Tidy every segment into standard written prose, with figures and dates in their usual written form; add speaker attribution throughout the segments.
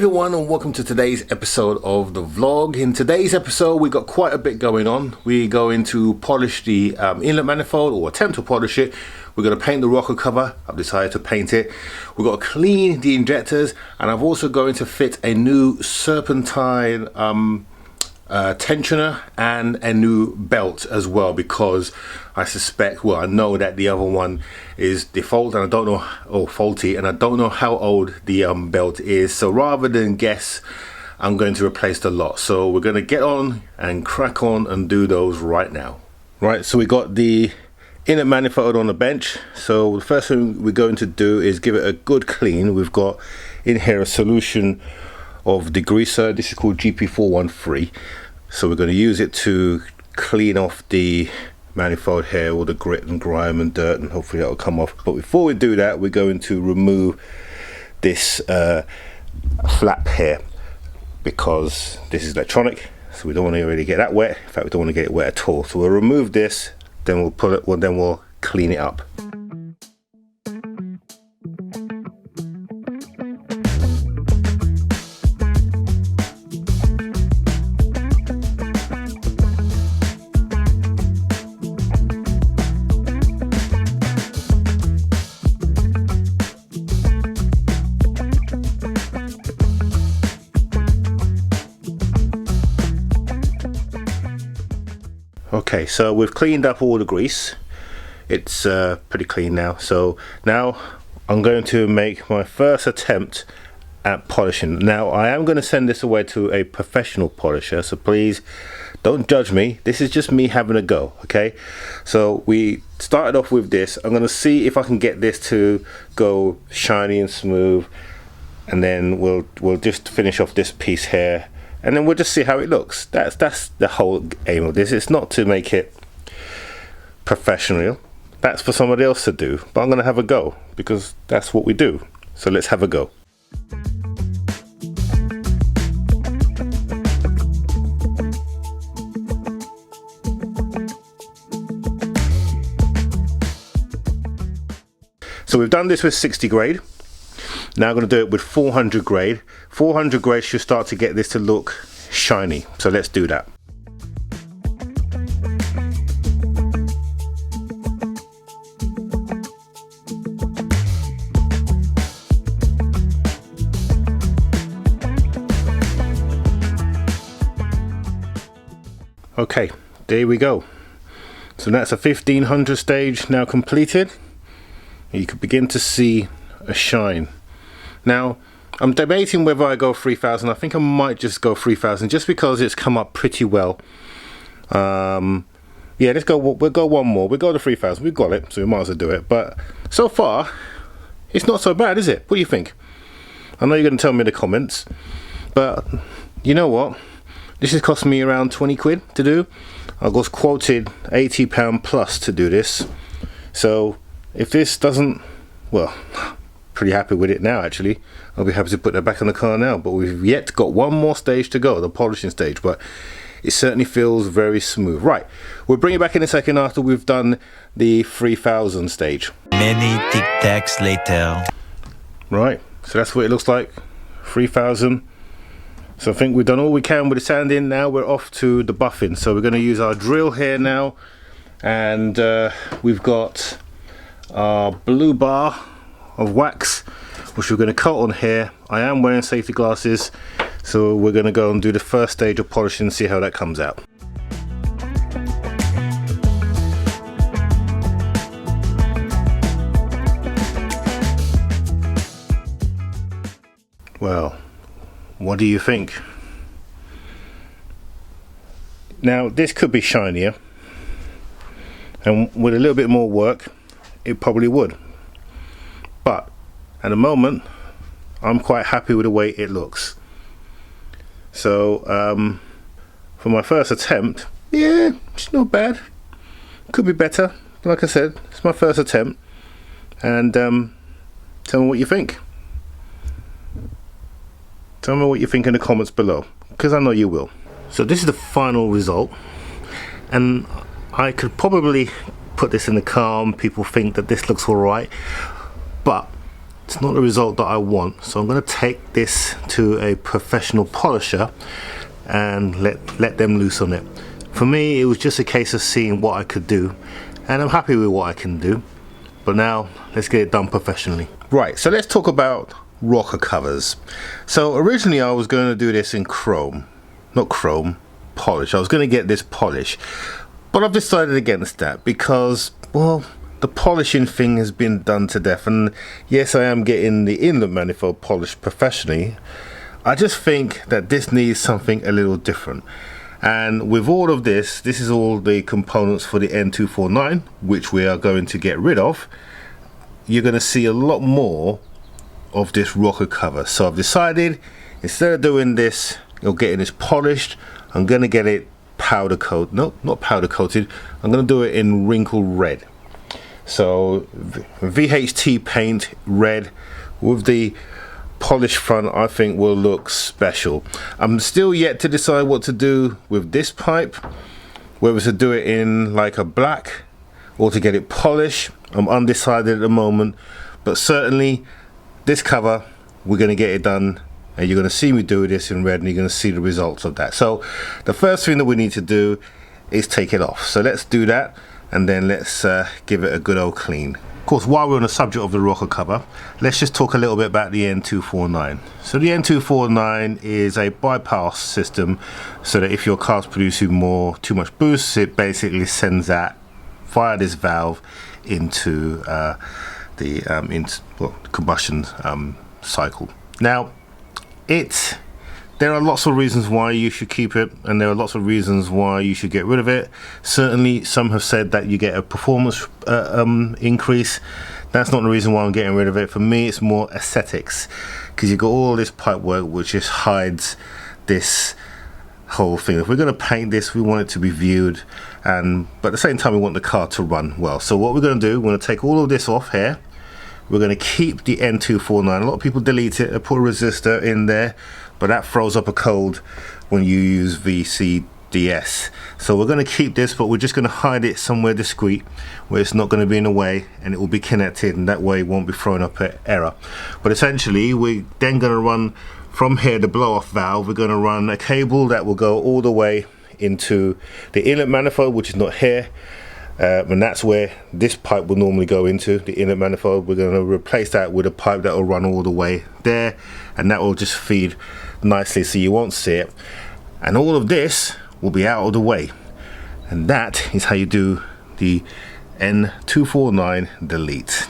Speaker 1: everyone, and welcome to today's episode of the vlog. In today's episode we got quite a bit going on. We're going to polish the inlet manifold, or attempt to polish it. We're going to paint the rocker cover. I've decided to paint it. We've got to clean the injectors, and I'm also going to fit a new serpentine tensioner and a new belt as well, because I suspect, well, I know that the other one is default and I don't know, or faulty, and I don't know how old the belt is. So rather than guess, I'm going to replace the lot. So we're going to get on and crack on and do those right now. Right, so we got the inlet manifold on the bench. So the first thing we're going to do is give it a good clean. We've got in here a solution of degreaser. This is called GP413. So we're going to use it to clean off the manifold here, all the grit and grime and dirt, and hopefully that will come off. But before we do that, we're going to remove this flap here, because this is electronic, so we don't want to really get that wet. In fact, we don't want to get it wet at all. So we'll remove this, then we'll pull it, well, then we'll clean it up. Okay, so we've cleaned up all the grease. It's pretty clean now. So now I'm going to make my first attempt at polishing. Now I am going to send this away to a professional polisher, so please don't judge me. This is just me having a go, okay? So we started off with this. I'm going to see if I can get this to go shiny and smooth, and then we'll just finish off this piece here, and then we'll just see how it looks. That's the whole aim of this. It's not to make it professional. That's for somebody else to do. But I'm going to have a go, because that's what we do. So let's have a go. So we've done this with 60 grade. Now I'm going to do it with 400 grade. 400 grade should start to get this to look shiny. So let's do that. Okay, there we go. So that's a 1500 stage now completed. You can begin to see a shine. Now I'm debating whether I go 3000. I think I might just go 3000, just because it's come up pretty well. Yeah, let's go. We'll go one more. We'll go to 3000. We've got it, so we might as well do it. But so far it's not so bad, is it? What do you think? I know you're going to tell me in the comments, but you know what, this has cost me around 20 quid to do. I was quoted £80 plus to do this. So if this doesn't, well, pretty happy with it now actually. I'll be happy to put that back in the car now, but we've yet got one more stage to go, the polishing stage, but it certainly feels very smooth. Right, we'll bring it back in a second after we've done the 3000 stage.
Speaker 2: Many tic tacs later.
Speaker 1: Right, so that's what it looks like, 3000. So I think we've done all we can with the sanding. Now we're off to the buffing. So we're going to use our drill here now, and we've got our blue bar of wax, which we're going to coat on here. I am wearing safety glasses, so we're going to go and do the first stage of polishing and see how that comes out. Well, what do you think? Now this could be shinier, and with a little bit more work it probably would, but at the moment I'm quite happy with the way it looks. So for my first attempt, yeah, it's not bad. Could be better. Like I said, it's my first attempt, and tell me what you think. Tell me what you think in the comments below, because I know you will. So this is the final result, and I could probably put this in the car and people think that this looks alright, but it's not the result that I want. So I'm going to take this to a professional polisher and let them loose on it. For me, it was just a case of seeing what I could do, and I'm happy with what I can do. But now let's get it done professionally. Right, so let's talk about rocker covers. So originally I was going to do this in chrome, not chrome, polish. I was going to get this polish, but I've decided against that because, well, the polishing thing has been done to death. And yes, I am getting the inlet manifold polished professionally. I just think that this needs something a little different. And with all of this is all the components for the N249, which we are going to get rid of. You're going to see a lot more of this rocker cover. So I've decided, instead of doing this or getting this polished, I'm going to get it powder coat. No, not powder coated. I'm going to do it in wrinkle red. So VHT paint red with the polished front, I think will look special. I'm still yet to decide what to do with this pipe, whether to do it in like a black or to get it polished. I'm undecided at the moment, but certainly this cover, we're going to get it done, and you're going to see me do this in red, and you're going to see the results of that. So the first thing that we need to do is take it off. So let's do that, and then let's give it a good old clean. Of course, while we're on the subject of the rocker cover, let's just talk a little bit about the N249. So the N249 is a bypass system, so that if your car's producing too much boost, it basically sends that via this valve into the combustion cycle. Now, there are lots of reasons why you should keep it, and there are lots of reasons why you should get rid of it. Certainly, some have said that you get a performance increase. That's not the reason why I'm getting rid of it. For me, it's more aesthetics, because you've got all this pipe work which just hides this whole thing. If we're going to paint this, we want it to be viewed, but at the same time we want the car to run well. So what we're going to do, we're going to take all of this off here. We're going to keep the N249. A lot of people delete it and put a resistor in there, but that throws up a code when you use VCDS. So we're going to keep this, but we're just going to hide it somewhere discreet where it's not going to be in the way, and it will be connected, and that way it won't be throwing up an error. But essentially, we're then going to run from here, the blow-off valve. We're going to run a cable that will go all the way into the inlet manifold, which is not here, and that's where this pipe will normally go into, the inlet manifold. We're going to replace that with a pipe that will run all the way there, and that will just feed nicely so you won't see it, and all of this will be out of the way. And that is how you do the N249 delete.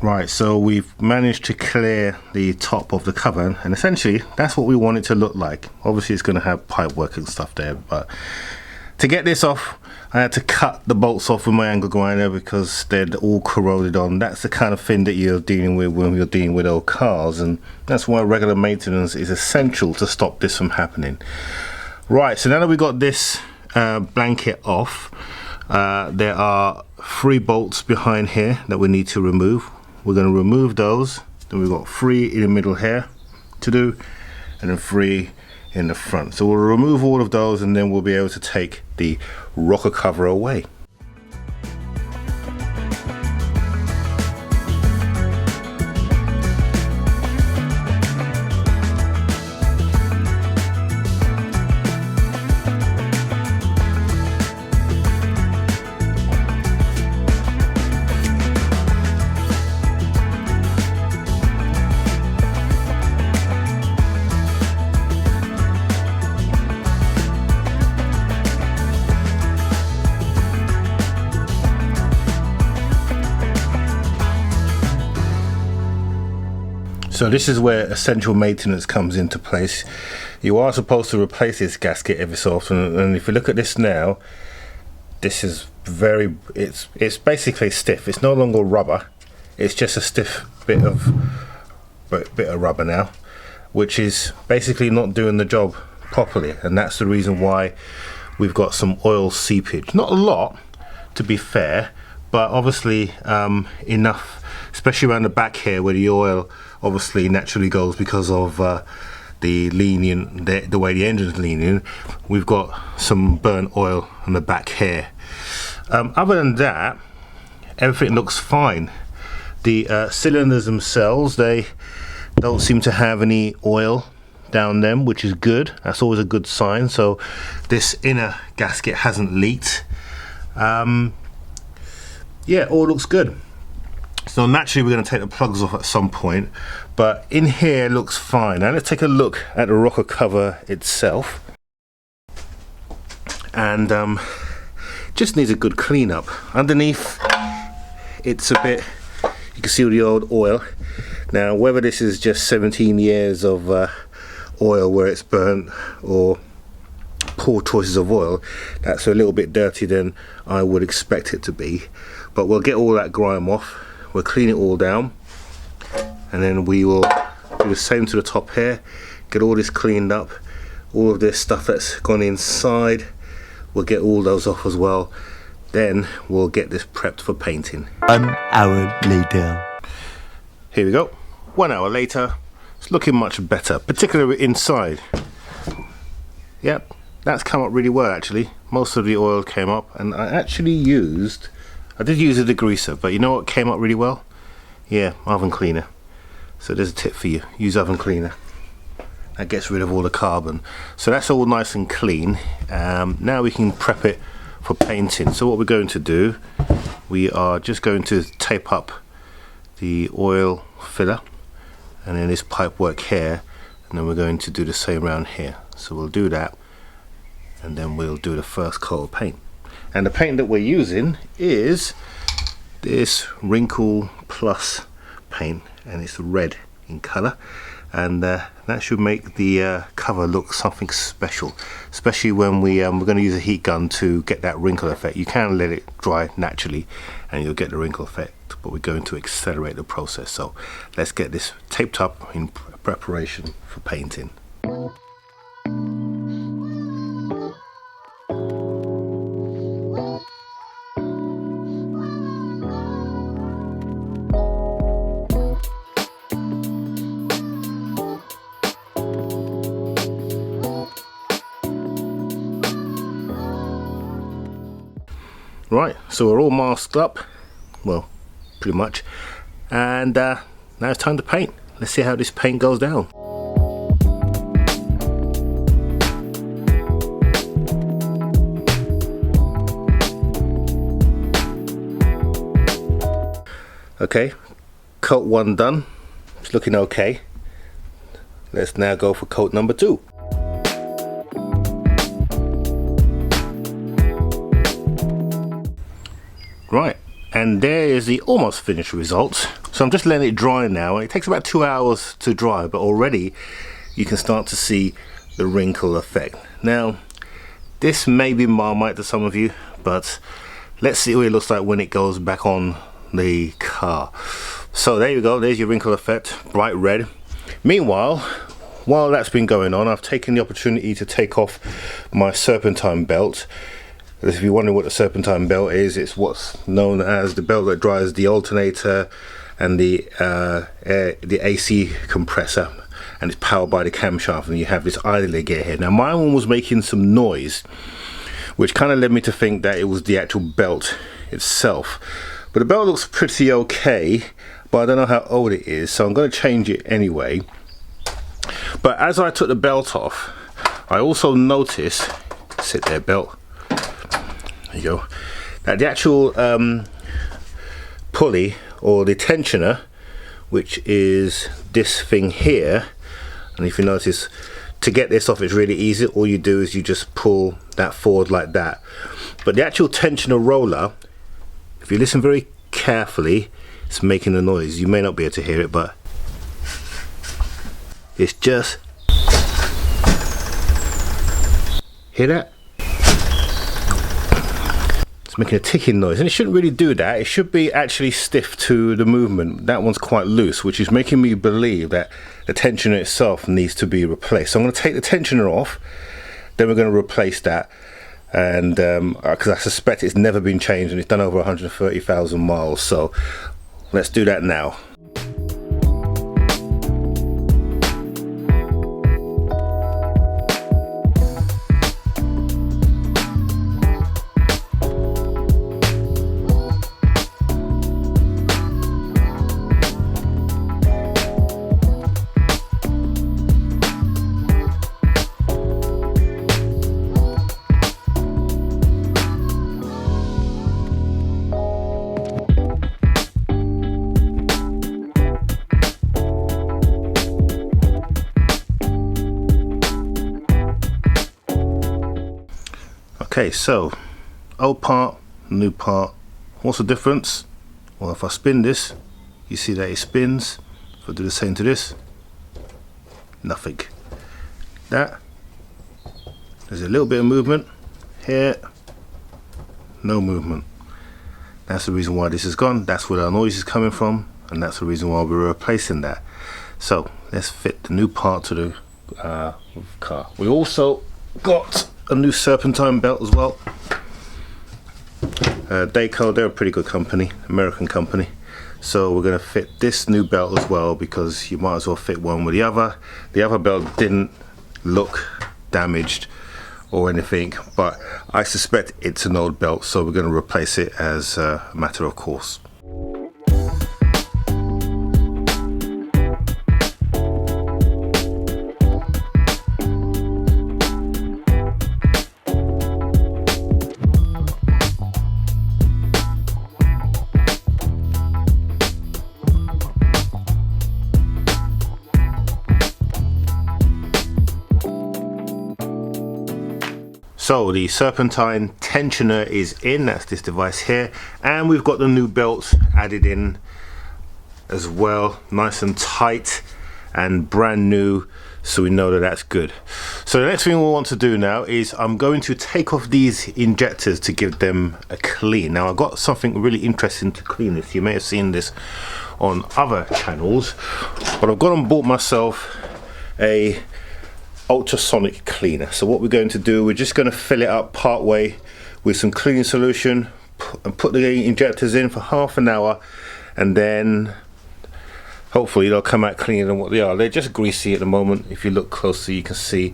Speaker 1: Right, so we've managed to clear the top of the cover, and essentially that's what we want it to look like. Obviously it's going to have pipe work and stuff there, but to get this off I had to cut the bolts off with my angle grinder because they're all corroded on. That's the kind of thing that you're dealing with when you're dealing with old cars, and that's why regular maintenance is essential to stop this from happening. Right, so now that we got this blanket off, there are 3 bolts behind here that we need to remove. We're going to remove those. Then we've got 3 in the middle here to do, and then 3 in the front. So we'll remove all of those, and then we'll be able to take the rocker cover away. So this is where essential maintenance comes into place. You are supposed to replace this gasket every so often, and if you look at this now, this is it's basically stiff. It's no longer rubber, it's just a stiff bit of rubber now, which is basically not doing the job properly, and that's the reason why we've got some oil seepage. Not a lot, to be fair, but obviously enough, especially around the back here where the oil obviously naturally goes because of the way the engine's leaning. We've got some burnt oil on the back here. Other than that, everything looks fine. The cylinders themselves, they don't seem to have any oil down them, which is good. That's always a good sign. So this inner gasket hasn't leaked. Yeah, all looks good. So naturally we're going to take the plugs off at some point, but in here looks fine. Now let's take a look at the rocker cover itself, and just needs a good clean up. Underneath it's a bit, you can see all the old oil. Now whether this is just 17 years of oil where it's burnt or poor choices of oil, that's a little bit dirty than I would expect it to be, but we'll get all that grime off. We'll clean it all down, and then we will do the same to the top here, get all this cleaned up. All of this stuff that's gone inside, we'll get all those off as well. Then we'll get this prepped for painting.
Speaker 2: 1 hour later.
Speaker 1: Here we go. 1 hour later. It's looking much better, particularly inside. Yep, that's come up really well actually. Most of the oil came up, and I did use a degreaser, but you know what came up really well? Yeah, oven cleaner. So there's a tip for you, use oven cleaner. That gets rid of all the carbon. So that's all nice and clean. Now we can prep it for painting. So what we're going to do, we are just going to tape up the oil filler, and then this pipe work here, and then we're going to do the same around here. So we'll do that, and then we'll do the first coat of paint. And the paint that we're using is this Wrinkle Plus paint, and it's red in color, and that should make the cover look something special, especially when we're going to use a heat gun to get that wrinkle effect. You can let it dry naturally and you'll get the wrinkle effect, but we're going to accelerate the process. So let's get this taped up in preparation for painting. Right, so we're all masked up, well, pretty much, and now it's time to paint. Let's see how this paint goes down. Okay, coat 1 done. It's looking okay. Let's now go for coat number 2. Right, and there is the almost finished result. So I'm just letting it dry now. It takes about 2 hours to dry, but already you can start to see the wrinkle effect. Now, this may be Marmite to some of you, but let's see what it looks like when it goes back on the car. So there you go, there's your wrinkle effect, bright red. Meanwhile, while that's been going on, I've taken the opportunity to take off my serpentine belt. If you're wondering what the serpentine belt is, it's what's known as the belt that drives the alternator and the AC compressor, and it's powered by the camshaft, and you have this idler gear here. Now my one was making some noise, which kind of led me to think that it was the actual belt itself. But the belt looks pretty okay, but I don't know how old it is, so I'm going to change it anyway. But as I took the belt off, I also noticed, sit there belt, there you go, that the actual pulley or the tensioner, which is this thing here, and if you notice, to get this off it's really easy. All you do is you just pull that forward like that. But the actual tensioner roller, if you listen very carefully, it's making a noise. You may not be able to hear it, but it's just, hear that? It's making a ticking noise, and it shouldn't really do that. It should be actually stiff to the movement. That one's quite loose, which is making me believe that the tensioner itself needs to be replaced. So I'm going to take the tensioner off, then we're going to replace that, and because I suspect it's never been changed and it's done over 130,000 miles. So let's do that now. Okay, so old part, new part. What's the difference? Well, if I spin this, you see that it spins. If I do the same to this, nothing. That, there's a little bit of movement here, no movement. That's the reason why this is gone. That's where our noise is coming from, and that's the reason why we're replacing that. So let's fit the new part to the car. We also got a new serpentine belt as well. Dayco, they're a pretty good company, American company. So we're going to fit this new belt as well, because you might as well fit one with the other. The other belt didn't look damaged or anything, but I suspect it's an old belt, so we're going to replace it as a matter of course. So the serpentine tensioner is in, that's this device here, and we've got the new belt added in as well, nice and tight and brand new, so we know that that's good. So the next thing we want to do now is I'm going to take off these injectors to give them a clean. Now I've got something really interesting to clean this. You may have seen this on other channels, but I've gone and bought myself a ultrasonic cleaner. So what we're going to do, we're just going to fill it up part way with some cleaning solution and put the injectors in for half an hour, and then hopefully they'll come out cleaner than what they are. They're just greasy at the moment. If you look closely, you can see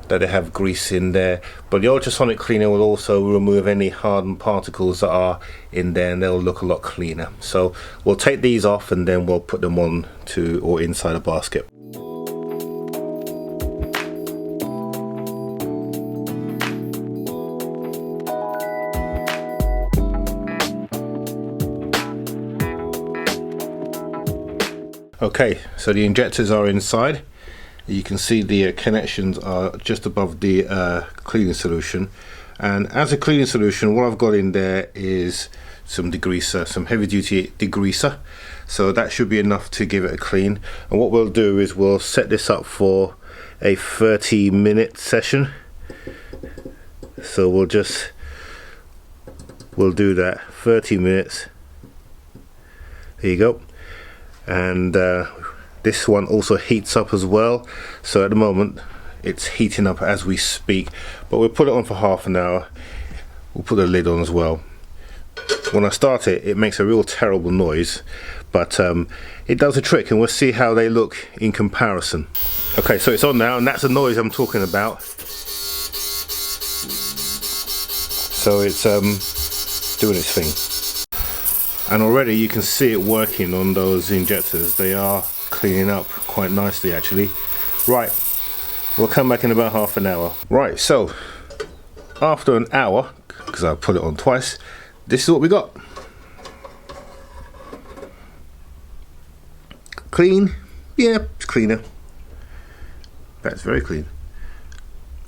Speaker 1: that they have grease in there, but the ultrasonic cleaner will also remove any hardened particles that are in there, and they'll look a lot cleaner. So we'll take these off and then we'll put them on to or inside a basket. Okay, so the injectors are inside. You can see the connections are just above the cleaning solution, and as a cleaning solution what I've got in there is some degreaser, some heavy duty degreaser. So that should be enough to give it a clean. And what we'll do is we'll set this up for a 30-minute session. So we'll do that 30 minutes. There you go. And this one also heats up as well. So at the moment it's heating up as we speak, but we'll put it on for half an hour. We'll put the lid on as well. When I start it, it makes a real terrible noise, but it does a trick, and we'll see how they look in comparison. Okay, so it's on now, and that's the noise I'm talking about. So it's doing its thing. And already you can see it working on those injectors. They are cleaning up quite nicely actually. Right, we'll come back in about half an hour. Right, so after an hour, because I put it on twice, this is what we got. Clean? Yeah, it's cleaner. That's very clean.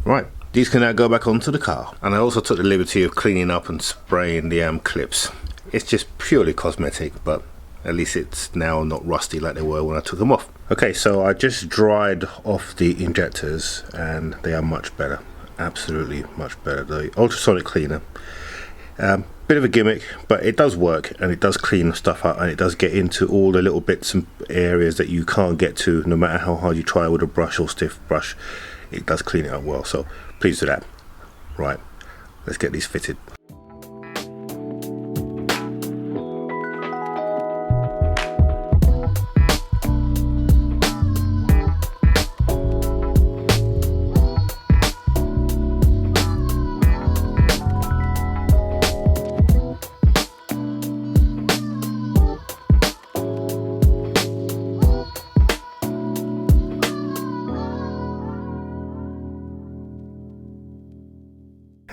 Speaker 1: Right, these can now go back onto the car. And I also took the liberty of cleaning up and spraying the clips. It's just purely cosmetic, but at least it's now not rusty like they were when I took them off. Okay, so I just dried off the injectors and they are much better. Absolutely much better. The ultrasonic cleaner, bit of a gimmick, but it does work, and it does clean stuff up, and it does get into all the little bits and areas that you can't get to no matter how hard you try with a brush or stiff brush. It does clean it up well, so pleased with that. Right, let's get these fitted.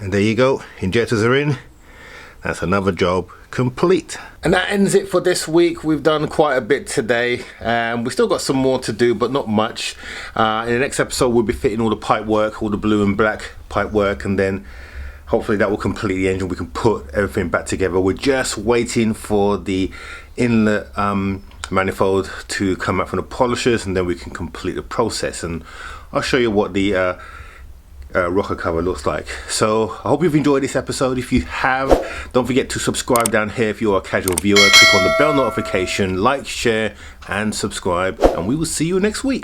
Speaker 1: And there you go, injectors are in. That's another job complete. And that ends it for this week. We've done quite a bit today, and we've still got some more to do, but not much. In the next episode we'll be fitting all the pipe work, all the blue and black pipe work, and then hopefully that will complete the engine. We can put everything back together. We're just waiting for the inlet manifold to come out from the polishers, and then we can complete the process, and I'll show you what the rocker cover looks like. So I hope you've enjoyed this episode. If you have, don't forget to subscribe down here. If you're a casual viewer, click on the bell notification, like, share and subscribe, and we will see you next week.